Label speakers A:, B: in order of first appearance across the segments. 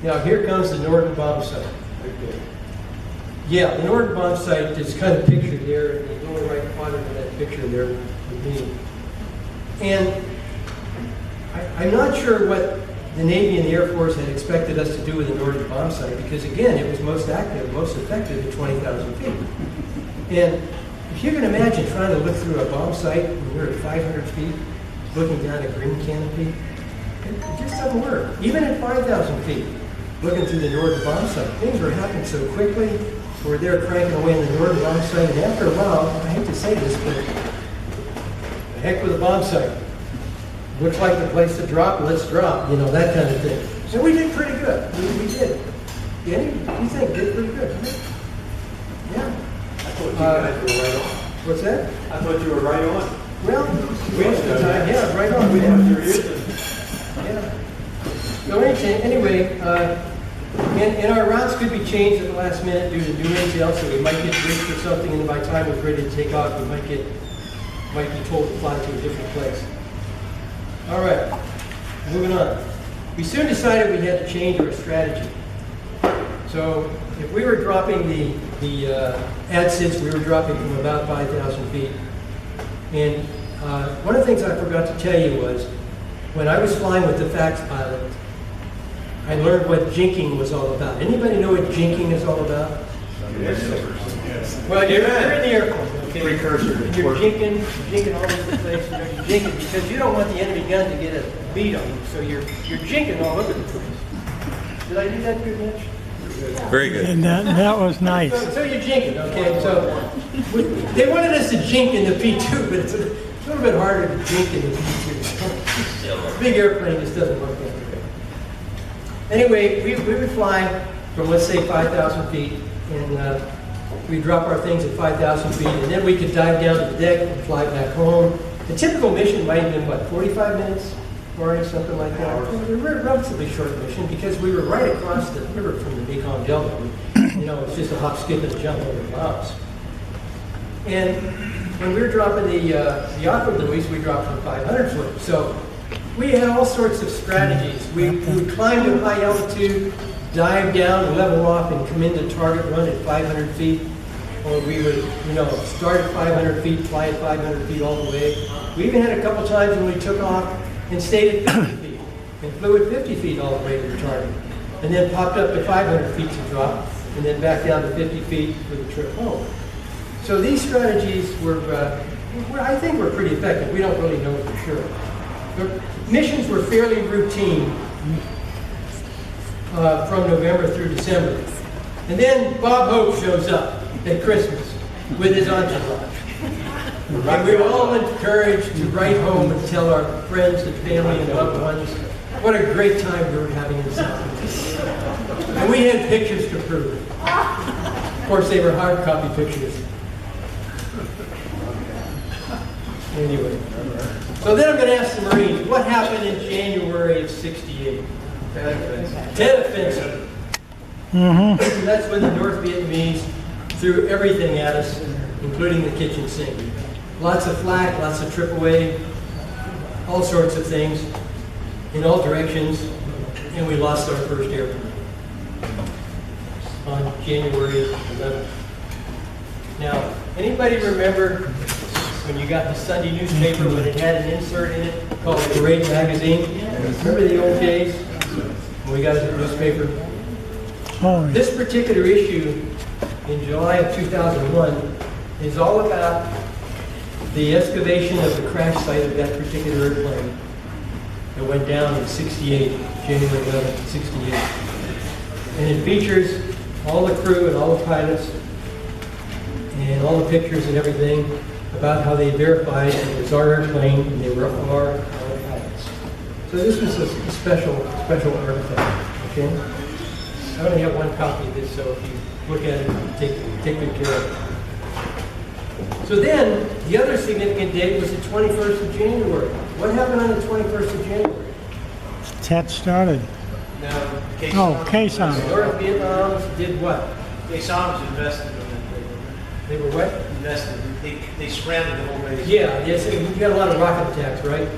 A: Now here comes the Norden bomb site. Okay. Yeah, the Norden bomb site is kind of pictured there in the lower right quadrant of that picture there with me. And I'm not sure what the Navy and the Air Force had expected us to do with the Norden bomb site, because again, it was most active, most effective at 20,000 feet. And if you can imagine trying to look through a bomb site when you're at 500 feet, looking down a green canopy, it just doesn't work. Even at 5,000 feet, looking through the Norden bomb site, things were happening so quickly. We're there cranking away in the Norden bomb site, and after a while, I hate to say this, but the heck with a bomb site. Looks like the place to drop, let's drop, you know, that kind of thing. So we did pretty good. We did. Yeah, you think did pretty good, right? Yeah.
B: I thought you guys were right on.
A: What's that?
B: I thought you were right on.
A: Well, most of the time, yeah, right on.
B: We have your ears.
A: Yeah. So anyway, and our routes could be changed at the last minute due to new intel, so we might get briefed or something, and by the time we're ready to take off, we might be told to fly to a different place. All right, moving on. We soon decided we had to change our strategy. So if we were dropping the ADSIDs, we were dropping from about 5,000 feet. And one of the things I forgot to tell you was, when I was flying with the FACS pilot, I learned what jinking was all about. Anybody know what jinking is all about?
B: Yes.
A: Well, you're in the airport, okay?
B: Precursor to
A: You're
B: work.
A: jinking all over the place. You're jinking because you don't want the enemy gun to get a bead on you, so you're jinking all over the place. Did I do that good, Mitch?
C: Very good.
D: And that was nice.
A: So you're jinking, okay? So they wanted us to jink in the P2, but it's a little bit harder to jink in the P2. Big airplane just doesn't work that way. Anyway, we would fly from, let's say, 5,000 feet, and we'd drop our things at 5,000 feet, and then we could dive down to the deck and fly back home. The typical mission might have been, what, 45 minutes? Or something like that. It was a relatively short mission because we were right across the river from the Mekong Delta. You know, it's just a hop, skip, and a jump over the bombs. And when we were dropping the Aqua buoys, we dropped from 500 foot. So we had all sorts of strategies. We would climb to high altitude, dive down, level off, and come into target run at 500 feet. Or we would, start at 500 feet, fly at 500 feet all the way. We even had a couple times when we took off and stayed at 50 feet and flew at 50 feet all the way to the target. And then popped up to 500 feet to drop, and then back down to 50 feet for the trip home. So these strategies I think were pretty effective. We don't really know for sure. The missions were fairly routine from November through December. And then Bob Hope shows up at Christmas with his entourage. And we were all encouraged to write home and tell our friends and family and loved ones what a great time we were having in South. And we had pictures to prove it. Of course, they were hard copy pictures. Anyway, so then I'm going to ask the Marines, what happened in January of '68? Tet Offensive. Mm-hmm. That's when the North Vietnamese threw everything at us, including the kitchen sink. Lots of flak, lots of AAA, all sorts of things in all directions, and we lost our first airplane on January 11th. Now, anybody remember when you got the Sunday newspaper when it had an insert in it called the Parade Magazine? Remember the old days when we got a newspaper?
D: Oh,
A: This particular issue in July of 2001 is all about the excavation of the crash site of that particular airplane that went down in '68, January 11th, '68. And it features all the crew and all the pilots and all the pictures and everything about how they verified it was our airplane and they were our pilots. So this was a special artifact, okay? I only have one copy of this, so if you look at it, take good care of it. So then, the other significant date was the 21st of January. What happened on the 21st of January?
D: Tet started.
B: Now,
D: Quezon.
A: North Vietnam did what?
B: Quezon was invested in it.
A: They were what?
B: Invested. They surrounded the whole base.
A: Yeah, yes, we got a lot of rocket attacks, right?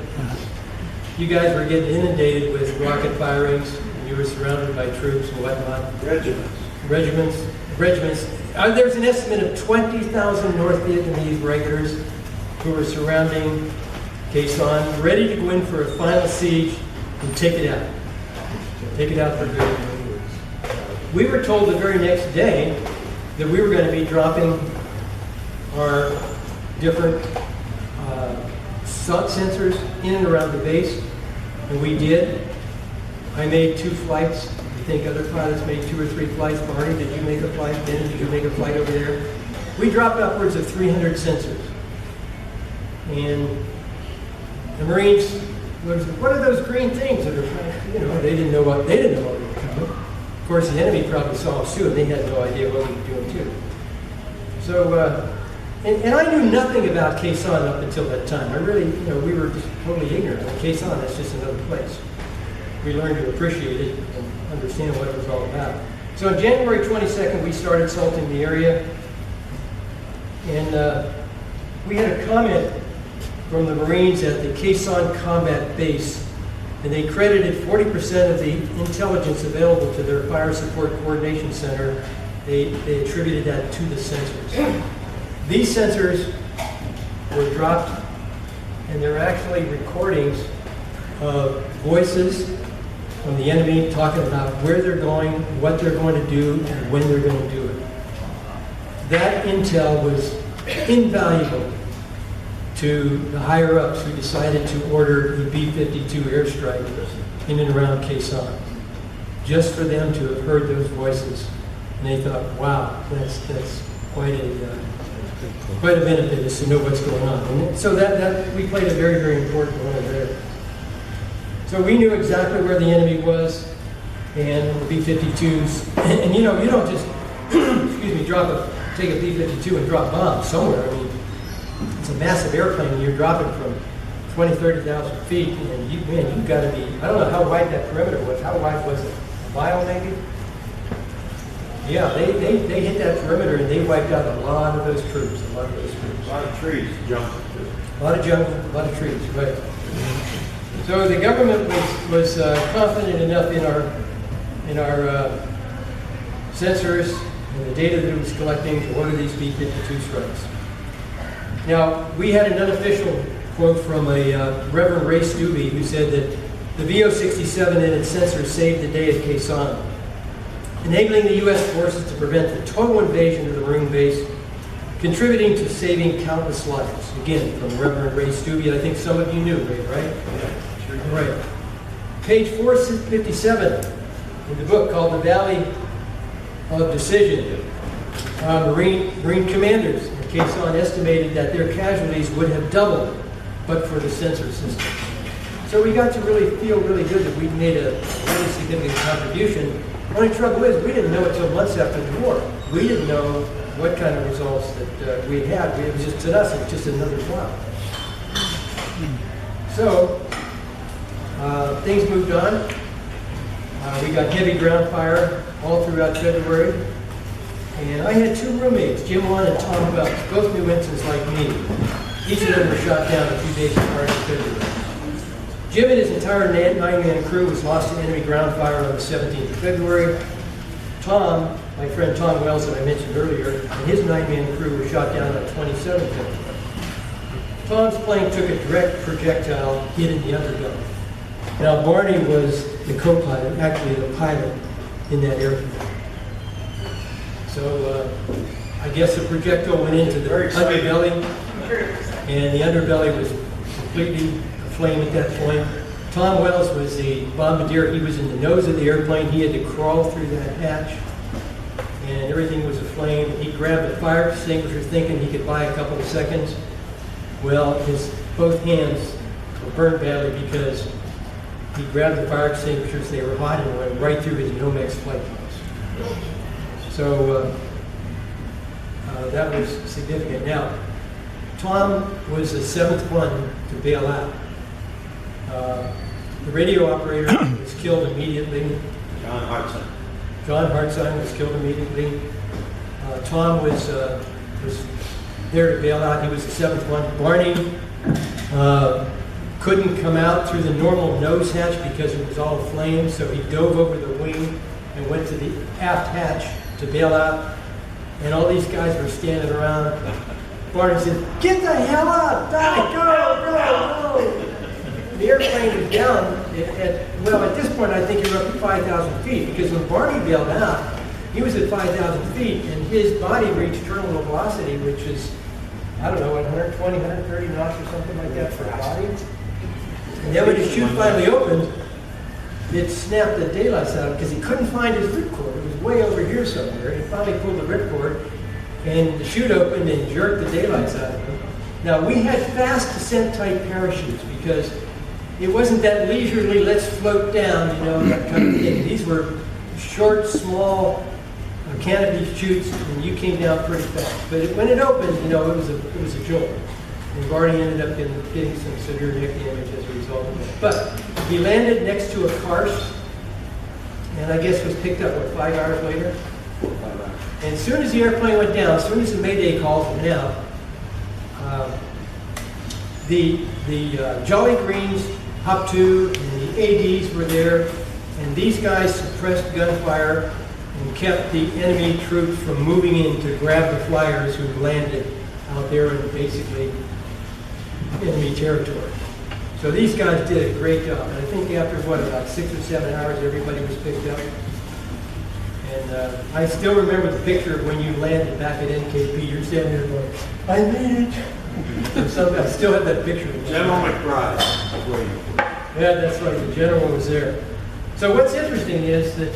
A: You guys were getting inundated with rocket firings, and you were surrounded by troops and whatnot.
B: Regiments.
A: Regiments. There's an estimate of 20,000 North Vietnamese regulars who were surrounding Khe Sanh, ready to go in for a final siege and take it out. Take it out for good. We were told the very next day that we were going to be dropping our different sensors in and around the base, and we did. I made 2 flights. I think other pilots made 2 or 3 flights. Barney, did you make a flight? Ben, did you make a flight over there? We dropped upwards of 300 sensors. And the Marines, what are those green things that are, you know, they didn't know what we were coming. Of course, the enemy probably saw us too, and they had no idea what we were doing too. So, and I knew nothing about Khe Sanh up until that time. I really, you know, we were just totally ignorant. Khe Sanh, that's just another place. We learned to appreciate it and understand what it was all about. So on January 22nd, we started salting the area, and we had a comment from the Marines at the Khe Sanh Combat Base, and they credited 40% of the intelligence available to their Fire Support Coordination Center. They attributed that to the sensors. These sensors were dropped, and they're actually recordings of voices from the enemy talking about where they're going, what they're going to do, and when they're going to do it. That intel was invaluable to the higher-ups who decided to order a B-52 airstrike in and around Khe Sanh, just for them to have heard those voices. And they thought, wow, that's quite a benefit is to know what's going on. And so that we played a very, very important role there. So we knew exactly where the enemy was, and the B-52s. And you know, you don't just, excuse me, take a B-52 and drop bombs somewhere. I mean, it's a massive airplane, and you're dropping from 20, 30,000 feet, and you've got to be, I don't know how wide that perimeter was. How wide was it? A mile, maybe? Yeah, they hit that perimeter, and they wiped out a lot of those troops,
C: A lot of trees jumping too.
A: A lot of jungle, a lot of trees, right. So the government was confident enough in our sensors and the data that it was collecting to order these B-52 strikes. Now, we had an unofficial quote from a Reverend Ray Stubbe, who said that the VO-67 and its sensors saved the day at Khe Sanh, enabling the U.S. forces to prevent the total invasion of the Marine base, contributing to saving countless lives. Again, from Reverend Ray Stubbe. I think some of you knew Ray, right?
B: Yeah, sure.
A: Right. Page 457 in the book called The Valley of Decision. Marine commanders in Khe Sanh estimated that their casualties would have doubled but for the sensor system. So we got to really feel really good that we made a really significant contribution. Only trouble is, we didn't know until months after the war. We didn't know what kind of results that we had. It was just, to us, it was just another job. So, things moved on. We got heavy ground fire all throughout February. And I had 2 roommates, Jim Wan and Tom Wells, both New ensigns like me. Each of them were shot down a few days apart in February. Jim and his entire 9-man crew was lost to enemy ground fire on the 17th of February. Tom, my friend Tom Wells that I mentioned earlier, and his 9-man crew were shot down on the 27th of February. Tom's plane took a direct projectile hit in the underbelly. Now, Barney was the co-pilot, actually the pilot in that airplane. So, I guess the projectile went into the underbelly, and the underbelly was completely aflame at that point. Tom Wells was the bombardier. He was in the nose of the airplane. He had to crawl through that hatch, and everything was aflame. He grabbed a fire extinguisher thinking he could buy a couple of seconds. Well, his both hands were burned badly because he grabbed the fire extinguishers. They were hot and went right through his Nomex flight pads. So that was significant. Now, Tom was the 7th one to bail out. The radio operator was killed immediately. John Hartsign was killed immediately. Tom was there to bail out. He was the 7th one. Barney couldn't come out through the normal nose hatch because it was all aflame, so he dove over the wing and went to the aft hatch to bail out. And all these guys were standing around. Barney said, "Get the hell out! Die! Go! The airplane was down at this point, I think you were up to 5,000 feet, because when Barney bailed out, he was at 5,000 feet, and his body reached terminal velocity, which is, I don't know, 120, 130 knots or something like that for a body. And then when his chute finally opened, it snapped the daylights out because he couldn't find his ripcord. It was way over here somewhere. He finally pulled the ripcord, and the chute opened and jerked the daylights out of him. Now, we had fast descent type parachutes because it wasn't that leisurely, let's float down, that kind of thing. These were short, small canopy chutes, and you came down pretty fast. But when it opened, it was a jolt. And Barney ended up getting some severe neck damage as a result of it. But he landed next to a karst, and I guess was picked up, 5 hours later?
C: 4 or 5 hours.
A: And as soon as the airplane went down, as soon as the Mayday calls went out, the Jolly Greens, Hop 2, and the ADs were there, and these guys suppressed gunfire and kept the enemy troops from moving in to grab the flyers who landed out there in basically enemy territory. So these guys did a great job, and I think after, about 6 or 7 hours, everybody was picked up. And I still remember the picture of when you landed back at NKP. You're standing there going, "I made it." I still have that picture.
C: General McBride was waiting for it.
A: Yeah, that's right. The general was there. So what's interesting is that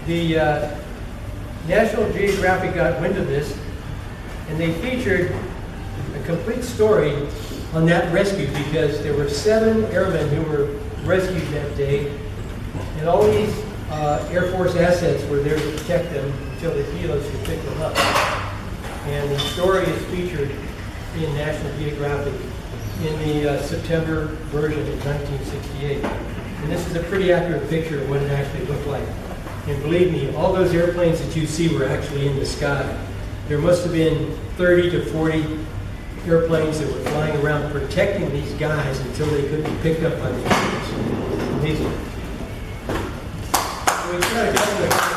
A: the National Geographic got wind of this, and they featured a complete story on that rescue because there were 7 airmen who were rescued that day, and all these Air Force assets were there to protect them until the helos could pick them up. And the story is featured in National Geographic in the September version of 1968. And this is a pretty accurate picture of what it actually looked like. And believe me, all those airplanes that you see were actually in the sky. There must have been 30 to 40 airplanes that were flying around protecting these guys until they could be picked up by the Germans. Amazing. So we try to